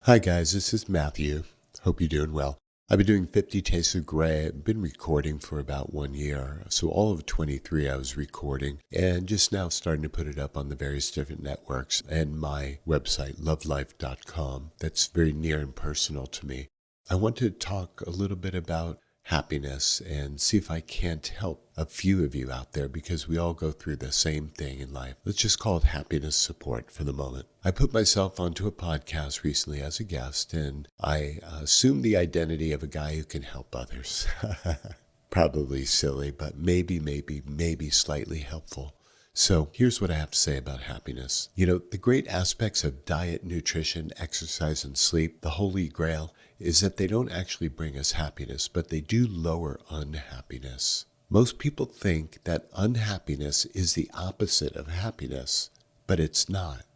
Hi guys, this is Matthew. Hope you're doing well. I've been doing 50 Tastes of Grey. I've been recording for about 1 year. So all of 23 I was recording and just now starting to put it up on the various different networks and my website, lovelife.com. That's very near and personal to me. I want to talk a little bit about happiness and see if I can't help a few of you out there because we all go through the same thing in life. Let's just call it happiness support for the moment. I put myself onto a podcast recently as a guest and I assumed the identity of a guy who can help others. Probably silly, but maybe slightly helpful. So here's what I have to say about happiness. The great aspects of diet, nutrition, exercise, and sleep, the holy grail, is that they don't actually bring us happiness, but they do lower unhappiness. Most people think that unhappiness is the opposite of happiness, but it's not.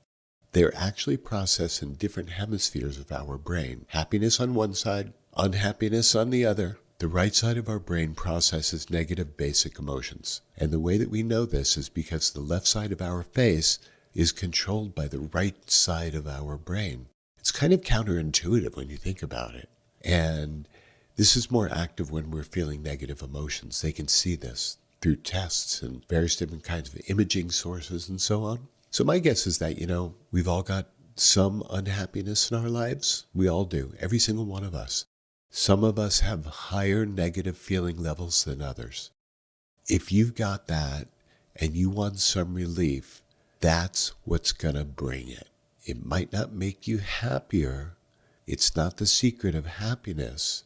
They're actually processed in different hemispheres of our brain. Happiness on one side, unhappiness on the other. The right side of our brain processes negative basic emotions. And the way that we know this is because the left side of our face is controlled by the right side of our brain. It's kind of counterintuitive when you think about it. And this is more active when we're feeling negative emotions. They can see this through tests and various different kinds of imaging sources and so on. So my guess is that, we've all got some unhappiness in our lives. We all do, every single one of us. Some of us have higher negative feeling levels than others. If you've got that and you want some relief, that's what's going to bring it. It might not make you happier. It's not the secret of happiness,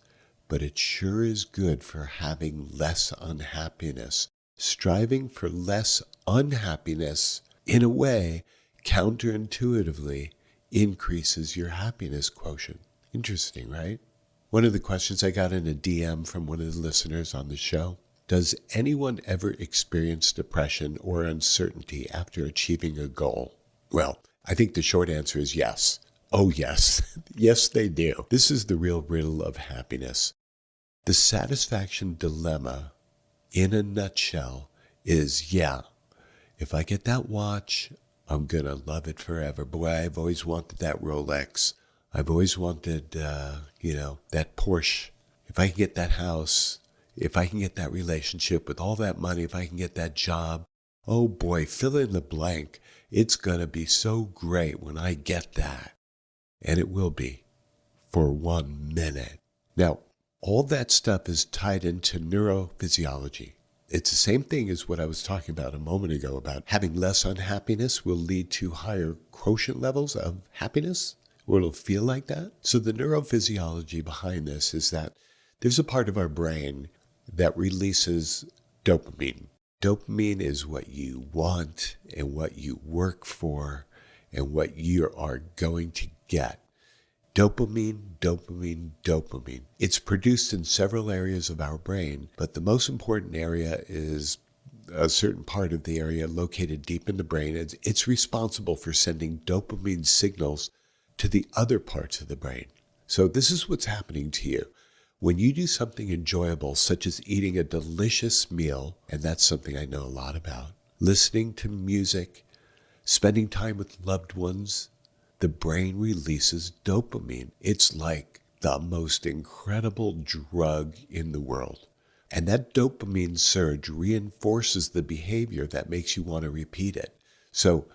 but it sure is good for having less unhappiness. Striving for less unhappiness, in a way, counterintuitively, increases your happiness quotient. Interesting, right? One of the questions I got in a DM from one of the listeners on the show, does anyone ever experience depression or uncertainty after achieving a goal? Well, I think the short answer is yes. Oh, yes. Yes, they do. This is the real riddle of happiness. The satisfaction dilemma, in a nutshell, is, if I get that watch, I'm going to love it forever. Boy, I've always wanted that Rolex. I've always wanted, that Porsche. If I can get that house, if I can get that relationship with all that money, if I can get that job, oh boy, fill in the blank. It's going to be so great when I get that. And it will be for 1 minute. Now, all that stuff is tied into neurophysiology. It's the same thing as what I was talking about a moment ago about having less unhappiness will lead to higher quotient levels of happiness, or it'll feel like that. So the neurophysiology behind this is that there's a part of our brain that releases dopamine. Dopamine is what you want and what you work for and what you are going to get. Dopamine. It's produced in several areas of our brain, but the most important area is a certain part of the area located deep in the brain. It's responsible for sending dopamine signals to the other parts of the brain. So this is what's happening to you. When you do something enjoyable, such as eating a delicious meal, and that's something I know a lot about, listening to music, spending time with loved ones, the brain releases dopamine. It's like the most incredible drug in the world. And that dopamine surge reinforces the behavior that makes you want to repeat it. So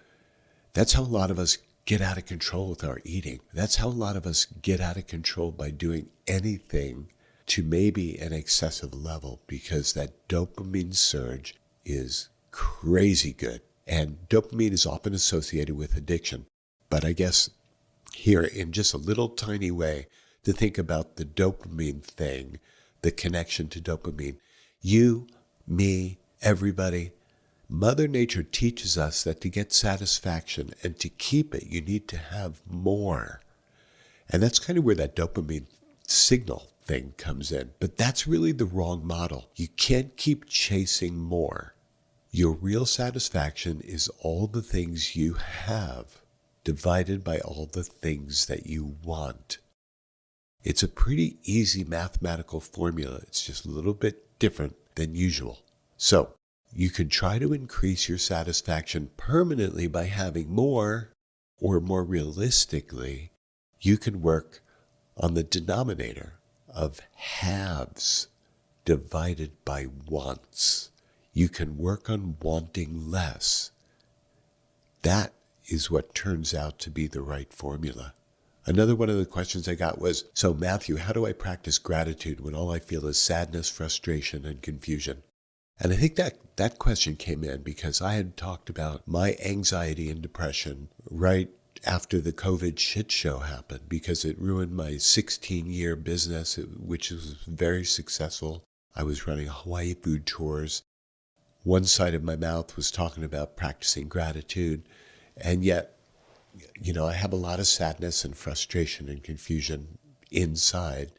that's how a lot of us get out of control with our eating. That's how a lot of us get out of control by doing anything to maybe an excessive level, because that dopamine surge is crazy good. And dopamine is often associated with addiction. But I guess here, in just a little tiny way, to think about the dopamine thing, the connection to dopamine. You, me, everybody, Mother Nature teaches us that to get satisfaction and to keep it, you need to have more. And that's kind of where that dopamine signal thing comes in. But that's really the wrong model. You can't keep chasing more. Your real satisfaction is all the things you have divided by all the things that you want. It's a pretty easy mathematical formula. It's just a little bit different than usual. So you can try to increase your satisfaction permanently by having more, or more realistically, You can work on the denominator of haves divided by wants. You can work on wanting less. That is what turns out to be the right formula. Another one of the questions I got was, so Matthew, how do I practice gratitude when all I feel is sadness, frustration, and confusion? And I think that question came in because I had talked about my anxiety and depression right after the COVID shit show happened, because it ruined my 16-year business, which was very successful. I was running Hawaii food tours. One side of my mouth was talking about practicing gratitude, and yet, I have a lot of sadness and frustration and confusion inside.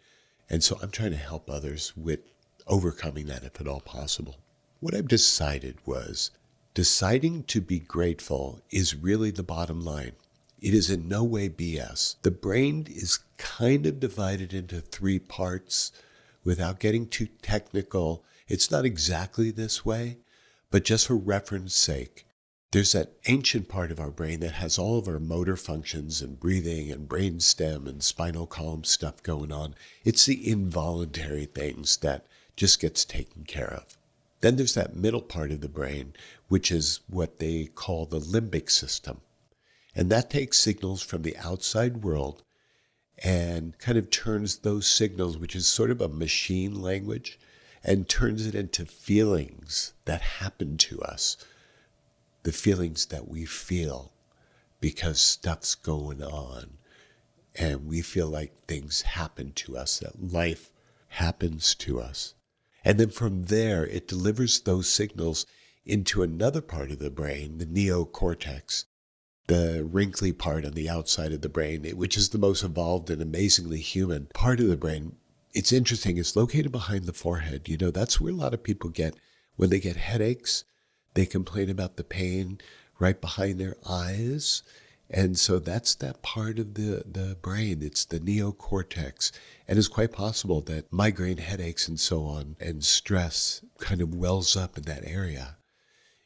And so I'm trying to help others with overcoming that if at all possible. What I've decided was deciding to be grateful is really the bottom line. It is in no way BS. The brain is kind of divided into three parts. Without getting too technical, it's not exactly this way, but just for reference sake, there's that ancient part of our brain that has all of our motor functions and breathing and brain stem and spinal column stuff going on. It's the involuntary things that just gets taken care of. Then there's that middle part of the brain, which is what they call the limbic system. And that takes signals from the outside world and kind of turns those signals, which is sort of a machine language, and turns it into feelings that happen to us. The feelings that we feel because stuff's going on and we feel like things happen to us, that life happens to us. And then from there, it delivers those signals into another part of the brain, the neocortex, the wrinkly part on the outside of the brain, which is the most evolved and amazingly human part of the brain. It's interesting. It's located behind the forehead. That's where a lot of people get, when they get headaches, they complain about the pain right behind their eyes. And so that's that part of the brain. It's the neocortex. And it's quite possible that migraine headaches and so on and stress kind of wells up in that area.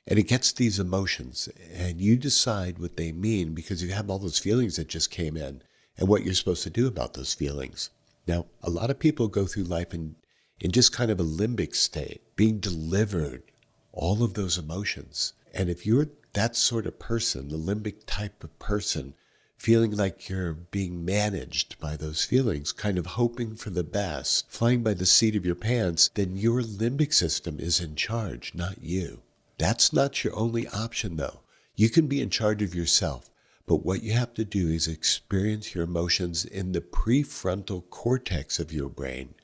And it gets these emotions. And you decide what they mean because you have all those feelings that just came in and what you're supposed to do about those feelings. Now, a lot of people go through life in just kind of a limbic state, being delivered all of those emotions. And if you're that sort of person, the limbic type of person, feeling like you're being managed by those feelings, kind of hoping for the best, flying by the seat of your pants, then your limbic system is in charge, not you. That's not your only option, though. You can be in charge of yourself, but what you have to do is experience your emotions in the prefrontal cortex of your brain.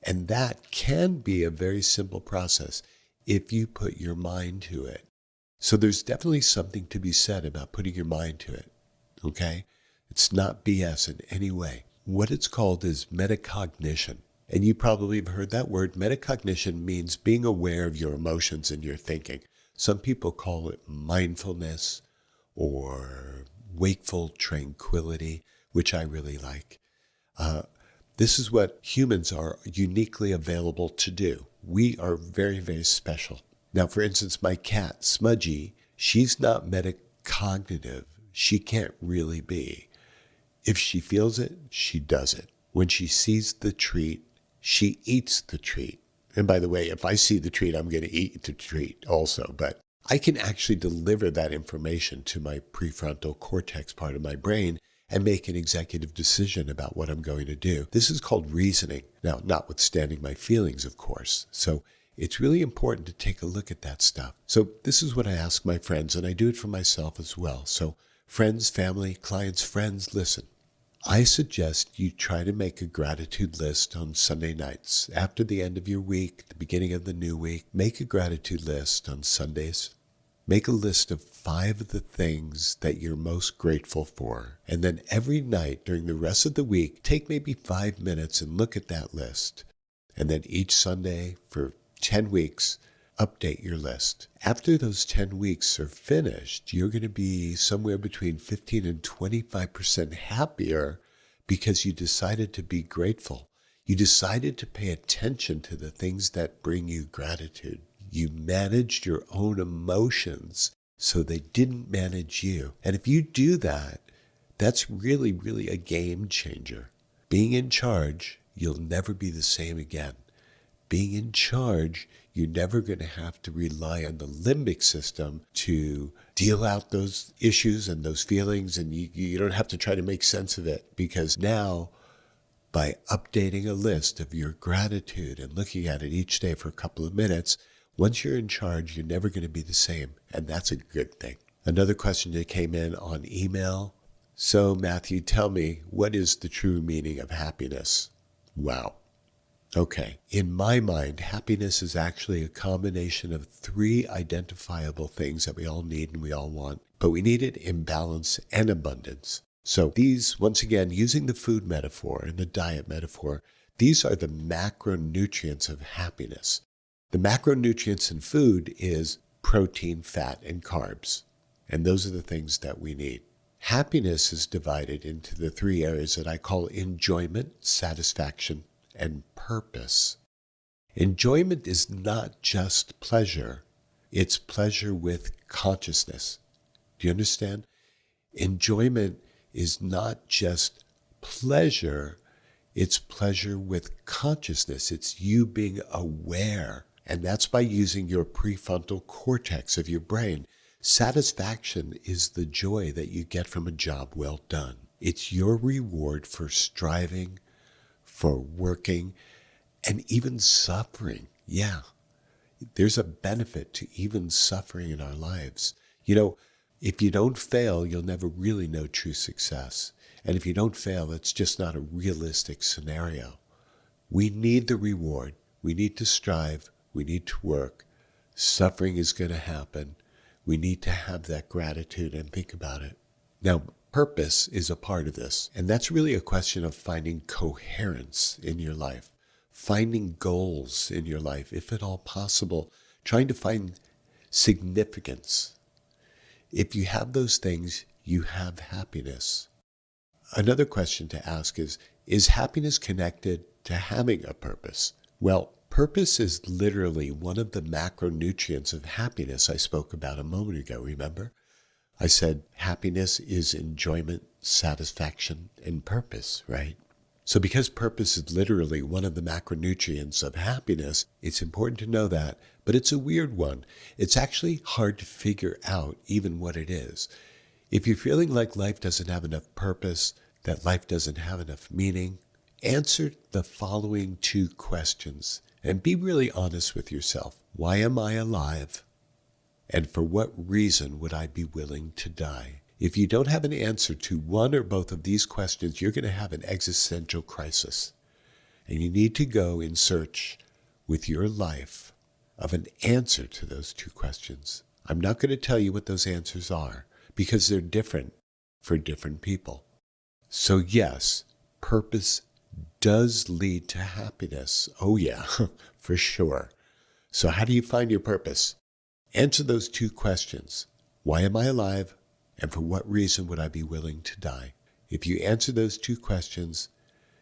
And that can be a very simple process if you put your mind to it. So there's definitely something to be said about putting your mind to it, okay? It's not BS in any way. What it's called is metacognition. And you probably have heard that word. Metacognition means being aware of your emotions and your thinking. Some people call it mindfulness or wakeful tranquility, which I really like. This is what humans are uniquely available to do. We are very, very special. Now, for instance, my cat, Smudgy, she's not metacognitive. She can't really be. If she feels it, she does it. When she sees the treat, she eats the treat. And by the way, if I see the treat, I'm going to eat the treat also. But I can actually deliver that information to my prefrontal cortex part of my brain and make an executive decision about what I'm going to do. This is called reasoning. Now, notwithstanding my feelings, of course. So it's really important to take a look at that stuff. So this is what I ask my friends, and I do it for myself as well. So friends, family, clients, friends, listen. I suggest you try to make a gratitude list on Sunday nights. After the end of your week, the beginning of the new week, make a gratitude list on Sundays. Make a list of 5 of the things that you're most grateful for. And then every night during the rest of the week, take maybe 5 minutes and look at that list. And then each Sunday for 10 weeks, update your list. After those 10 weeks are finished, you're going to be somewhere between 15 and 25% happier because you decided to be grateful. You decided to pay attention to the things that bring you gratitude. You managed your own emotions so they didn't manage you. And if you do that, That's really, really a game changer. Being in charge, you'll never be the same again. Being in charge, you're never going to have to rely on the limbic system to deal out those issues and those feelings, and you don't have to try to make sense of it, because now, by updating a list of your gratitude and looking at it each day for a couple of minutes, once you're in charge, you're never going to be the same, and that's a good thing. Another question that came in on email. So, Matthew, tell me, what is the true meaning of happiness? Wow. Okay. In my mind, happiness is actually a combination of three identifiable things that we all need and we all want, but we need it in balance and abundance. So these, once again, using the food metaphor and the diet metaphor, these are the macronutrients of happiness. The macronutrients in food is protein, fat, and carbs. And those are the things that we need. Happiness is divided into the three areas that I call enjoyment, satisfaction, and purpose. Enjoyment is not just pleasure. It's pleasure with consciousness. Do you understand? Enjoyment is not just pleasure. It's pleasure with consciousness. It's you being aware. And that's by using your prefrontal cortex of your brain. Satisfaction is the joy that you get from a job well done. It's your reward for striving, for working, and even suffering. Yeah, there's a benefit to even suffering in our lives. You know, if you don't fail, you'll never really know true success. And if you don't fail, it's just not a realistic scenario. We need the reward. We need to strive. We need to work. Suffering is going to happen. We need to have that gratitude and think about it. Now, purpose is a part of this, and that's really a question of finding coherence in your life, finding goals in your life, if at all possible, trying to find significance. If you have those things, you have happiness. Another question to ask is happiness connected to having a purpose? Well, purpose is literally one of the macronutrients of happiness I spoke about a moment ago, remember? I said happiness is enjoyment, satisfaction, and purpose, right? So because purpose is literally one of the macronutrients of happiness, it's important to know that, but it's a weird one. It's actually hard to figure out even what it is. If you're feeling like life doesn't have enough purpose, that life doesn't have enough meaning, answer the following two questions and be really honest with yourself. Why am I alive? And for what reason would I be willing to die? If you don't have an answer to one or both of these questions, you're going to have an existential crisis. And you need to go in search with your life of an answer to those two questions. I'm not going to tell you what those answers are because they're different for different people. So yes, purpose does lead to happiness. Oh yeah, for sure. So how do you find your purpose? Answer those two questions. Why am I alive? And for what reason would I be willing to die? If you answer those two questions,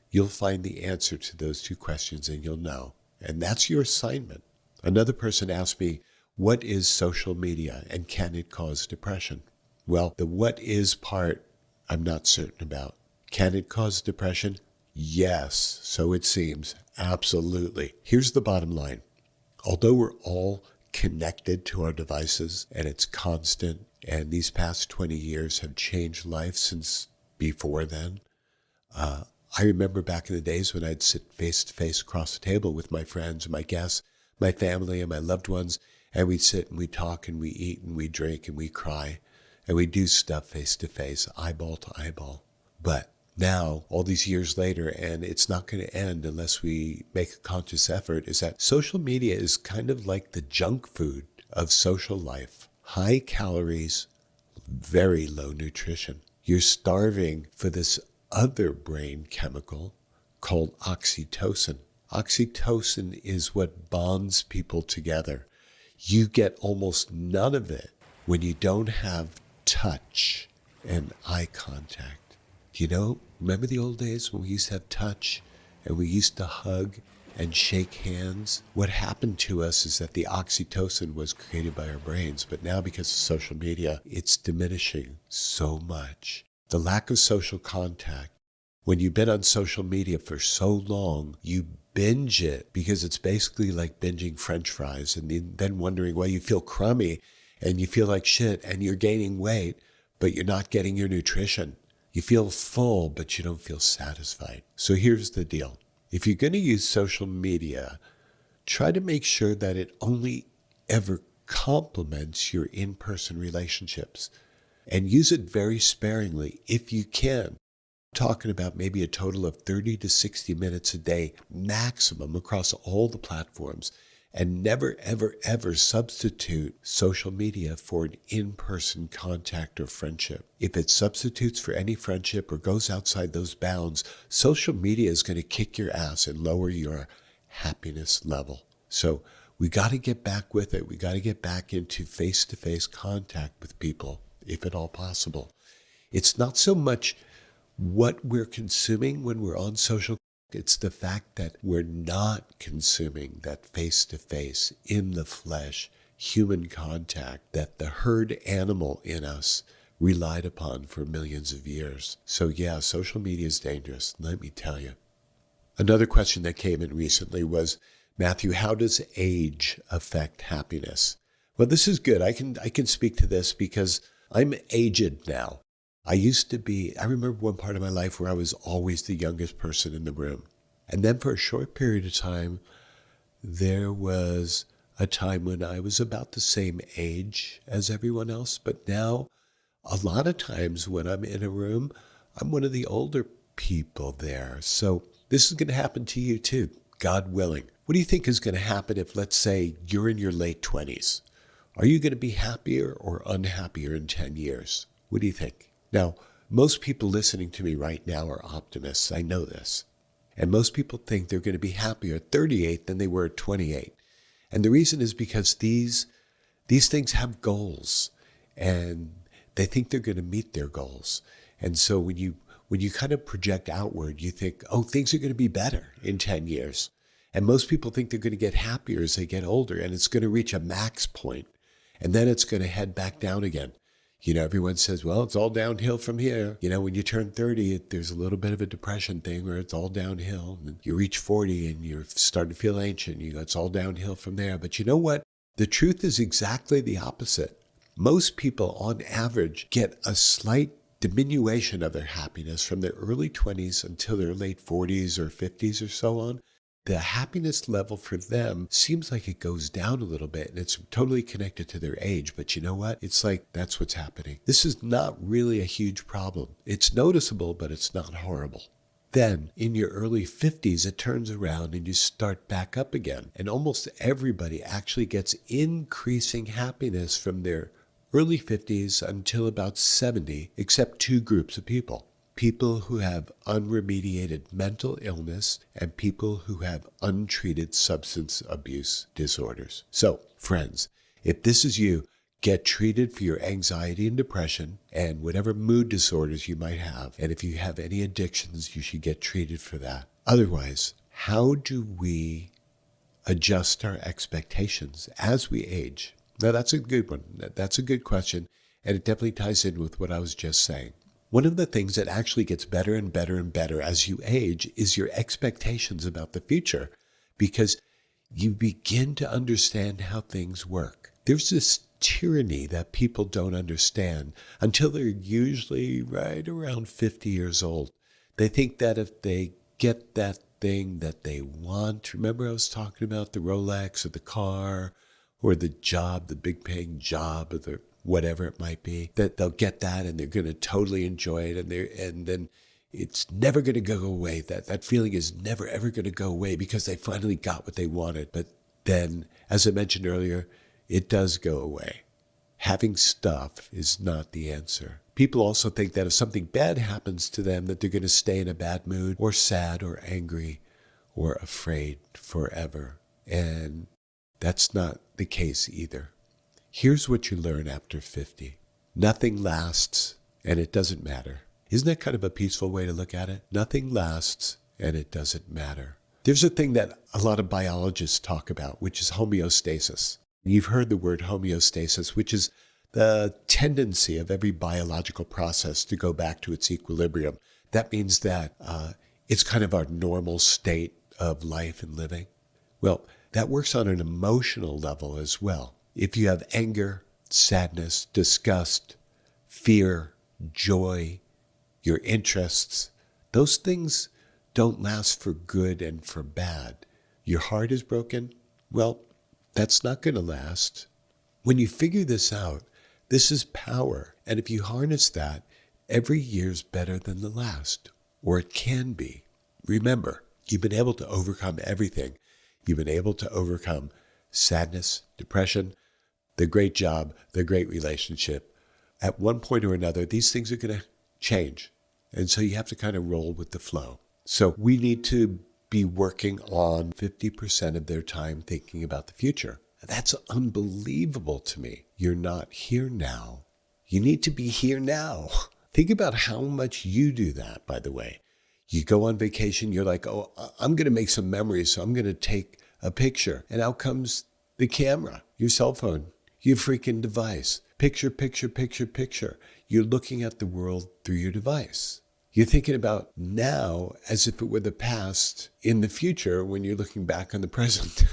you'll find the answer to those two questions and you'll know. And that's your assignment. Another person asked me, what is social media and can it cause depression? Well, the what is part I'm not certain about. Can it cause depression? Yes, so it seems. Absolutely. Here's the bottom line. Although we're all connected to our devices and it's constant, and these past 20 years have changed life since before then. I remember back in the days when I'd sit face to face across the table with my friends, my guests, my family, and my loved ones, and we'd sit and we'd talk and we eat and we drink and we cry and we do stuff face to face, eyeball to eyeball. But now, all these years later, and it's not going to end unless we make a conscious effort, is that social media is kind of like the junk food of social life. High calories, very low nutrition. You're starving for this other brain chemical called oxytocin. Oxytocin is what bonds people together. You get almost none of it when you don't have touch and eye contact. You know, remember the old days when we used to have touch and we used to hug and shake hands? What happened to us is that the oxytocin was created by our brains, but now because of social media, it's diminishing so much. The lack of social contact. When you've been on social media for so long, you binge it because it's basically like binging French fries and then wondering why you feel crummy and you feel like shit and you're gaining weight, but you're not getting your nutrition. You feel full, but you don't feel satisfied. So here's the deal. If you're going to use social media, try to make sure that it only ever complements your in-person relationships and use it very sparingly if you can. Talking about maybe a total of 30 to 60 minutes a day maximum across all the platforms, and never, ever, ever substitute social media for an in-person contact or friendship. If it substitutes for any friendship or goes outside those bounds, social media is going to kick your ass and lower your happiness level. So we got to get back with it. We got to get back into face-to-face contact with people, if at all possible. It's not so much what we're consuming when we're on social. It's the fact that we're not consuming that face-to-face, in the flesh, human contact that the herd animal in us relied upon for millions of years. So yeah, social media is dangerous, let me tell you. Another question that came in recently was, Matthew, how does age affect happiness? Well, this is good. I can speak to this because I'm aged now. I remember one part of my life where I was always the youngest person in the room. And then for a short period of time, there was a time when I was about the same age as everyone else. But now, a lot of times when I'm in a room, I'm one of the older people there. So this is going to happen to you too, God willing. What do you think is going to happen if, let's say, you're in your late 20s? Are you going to be happier or unhappier in 10 years? What do you think? Now, most people listening to me right now are optimists. I know this. And most people think they're going to be happier at 38 than they were at 28. And the reason is because these things have goals, and they think they're going to meet their goals. And so when you kind of project outward, you think, oh, things are going to be better in 10 years. And most people think they're going to get happier as they get older, and it's going to reach a max point, and then it's going to head back down again. Everyone says, well, it's all downhill from here. When you turn 30, there's a little bit of a depression thing where it's all downhill. And you reach 40 and you're starting to feel ancient. It's all downhill from there. But you know what? The truth is exactly the opposite. Most people, on average, get a slight diminution of their happiness from their early 20s until their late 40s or 50s or so on. The happiness level for them seems like it goes down a little bit, and it's totally connected to their age. But you know what? It's like that's what's happening. This is not really a huge problem. It's noticeable, but it's not horrible. Then, in your early 50s, it turns around and you start back up again. And almost everybody actually gets increasing happiness from their early 50s until about 70, except two groups of people. People who have unremediated mental illness and people who have untreated substance abuse disorders. So, friends, if this is you, get treated for your anxiety and depression and whatever mood disorders you might have. And if you have any addictions, you should get treated for that. Otherwise, how do we adjust our expectations as we age? Now, that's a good one. That's a good question, and it definitely ties in with what I was just saying. One of the things that actually gets better and better and better as you age is your expectations about the future, because you begin to understand how things work. There's this tyranny that people don't understand until they're usually right around 50 years old. They think that if they get that thing that they want, remember I was talking about the Rolex or the car or the job, the big paying job or the whatever it might be, that they'll get that and they're going to totally enjoy it, and then it's never going to go away. That feeling is never ever going to go away because they finally got what they wanted. But then, as I mentioned earlier, it does go away. Having stuff is not the answer. People also think that if something bad happens to them, that they're going to stay in a bad mood or sad or angry or afraid forever. And that's not the case either. Here's what you learn after 50. Nothing lasts, and it doesn't matter. Isn't that kind of a peaceful way to look at it? Nothing lasts, and it doesn't matter. There's a thing that a lot of biologists talk about, which is homeostasis. You've heard the word homeostasis, which is the tendency of every biological process to go back to its equilibrium. That means that it's kind of our normal state of life and living. Well, that works on an emotional level as well. If you have anger, sadness, disgust, fear, joy, your interests, those things don't last for good and for bad. Your heart is broken? Well, that's not going to last. When you figure this out, this is power. And if you harness that, every year's better than the last, or it can be. Remember, you've been able to overcome everything. You've been able to overcome sadness, depression, the great job, the great relationship. At one point or another, these things are going to change. And so you have to kind of roll with the flow. So we need to be working on 50% of their time thinking about the future. That's unbelievable to me. You're not here now. You need to be here now. Think about how much you do that, by the way. You go on vacation, you're like, oh, I'm going to make some memories, so I'm going to take a picture. And out comes the camera, your cell phone, your freaking device. Picture, picture, picture, picture. You're looking at the world through your device. You're thinking about now as if it were the past in the future when you're looking back on the present.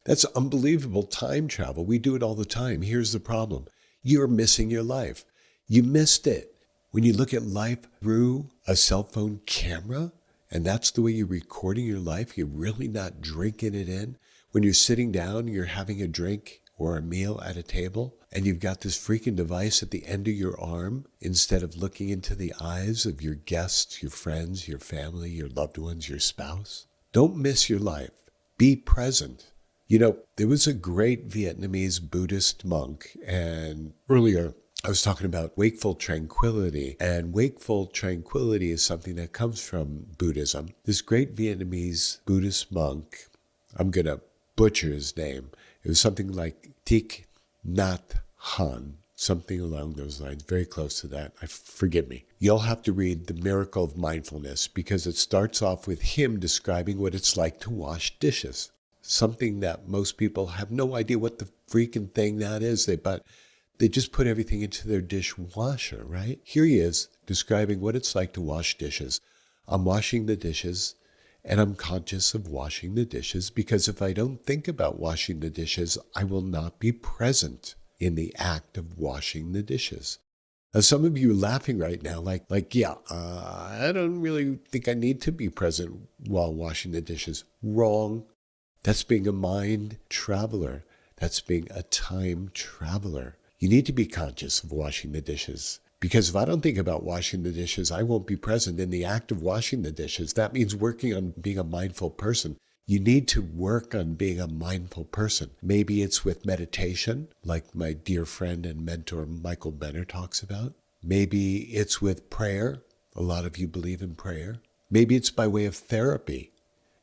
That's unbelievable time travel. We do it all the time. Here's the problem. You're missing your life. You missed it. When you look at life through a cell phone camera, and that's the way you're recording your life, you're really not drinking it in. When you're sitting down, you're having a drink or a meal at a table, and you've got this freaking device at the end of your arm, instead of looking into the eyes of your guests, your friends, your family, your loved ones, your spouse. Don't miss your life. Be present. You know, there was a great Vietnamese Buddhist monk, and earlier I was talking about wakeful tranquility, and wakeful tranquility is something that comes from Buddhism. This great Vietnamese Buddhist monk, I'm going to butcher his name. It was something like Thich Nhat Hanh, something along those lines, very close to that. Forgive me. You'll have to read The Miracle of Mindfulness, because it starts off with him describing what it's like to wash dishes. Something that most people have no idea what the freaking thing that is. But they just put everything into their dishwasher, right? Here he is describing what it's like to wash dishes. I'm washing the dishes, and I'm conscious of washing the dishes, because if I don't think about washing the dishes, I will not be present in the act of washing the dishes. Now, some of you are laughing right now, I don't really think I need to be present while washing the dishes. Wrong. That's being a mind traveler. That's being a time traveler. You need to be conscious of washing the dishes, because if I don't think about washing the dishes, I won't be present in the act of washing the dishes. That means working on being a mindful person. You need to work on being a mindful person. Maybe it's with meditation, like my dear friend and mentor Michael Benner talks about. Maybe it's with prayer. A lot of you believe in prayer. Maybe it's by way of therapy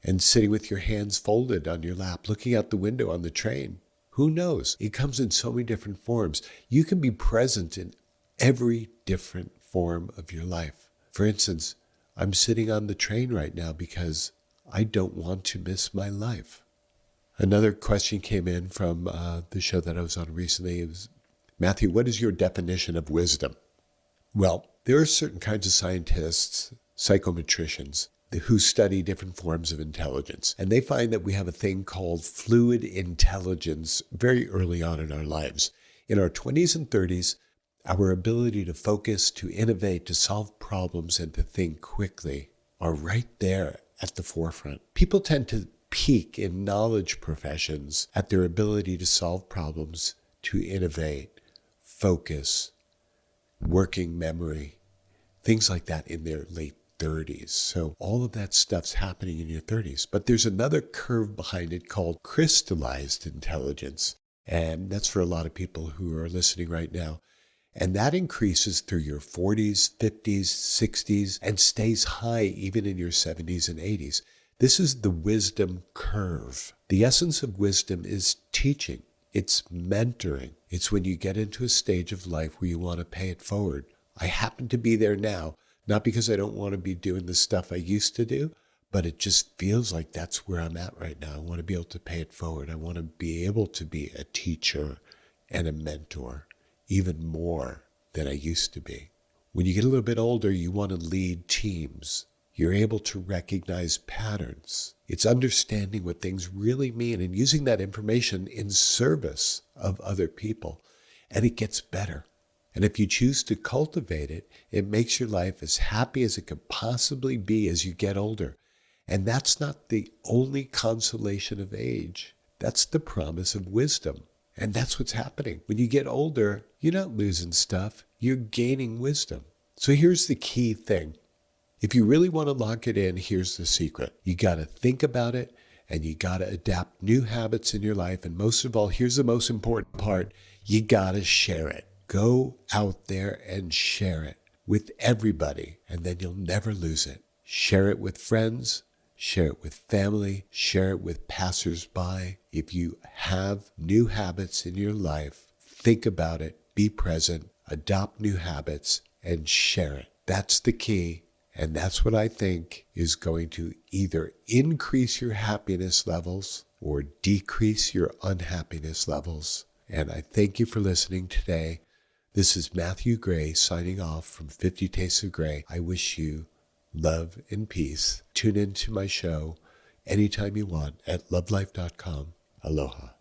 and sitting with your hands folded on your lap, looking out the window on the train. Who knows? It comes in so many different forms. You can be present in every different form of your life. For instance, I'm sitting on the train right now because I don't want to miss my life. Another question came in from the show that I was on recently. It was, Matthew, what is your definition of wisdom? Well, there are certain kinds of scientists, psychometricians, who study different forms of intelligence. And they find that we have a thing called fluid intelligence very early on in our lives. In our 20s and 30s, our ability to focus, to innovate, to solve problems, and to think quickly are right there at the forefront. People tend to peak in knowledge professions at their ability to solve problems, to innovate, focus, working memory, things like that in their late 30s. So all of that stuff's happening in your 30s. But there's another curve behind it called crystallized intelligence. And that's for a lot of people who are listening right now. And that increases through your 40s, 50s, 60s, and stays high even in your 70s and 80s. This is the wisdom curve. The essence of wisdom is teaching. It's mentoring. It's when you get into a stage of life where you want to pay it forward. I happen to be there now. Not because I don't want to be doing the stuff I used to do, but it just feels like that's where I'm at right now. I want to be able to pay it forward. I want to be able to be a teacher and a mentor even more than I used to be. When you get a little bit older, you want to lead teams. You're able to recognize patterns. It's understanding what things really mean and using that information in service of other people. And it gets better. And if you choose to cultivate it, it makes your life as happy as it could possibly be as you get older. And that's not the only consolation of age. That's the promise of wisdom. And that's what's happening. When you get older, you're not losing stuff. You're gaining wisdom. So here's the key thing. If you really want to lock it in, here's the secret. You got to think about it, and you got to adapt new habits in your life. And most of all, here's the most important part. You got to share it. Go out there and share it with everybody, and then you'll never lose it. Share it with friends. Share it with family. Share it with passersby. If you have new habits in your life, think about it, be present, adopt new habits, and share it. That's the key. And that's what I think is going to either increase your happiness levels or decrease your unhappiness levels. And I thank you for listening today. This is Matthew Gray signing off from 50 Tastes of Gray. I wish you love and peace. Tune into my show anytime you want at lovelife.com. Aloha.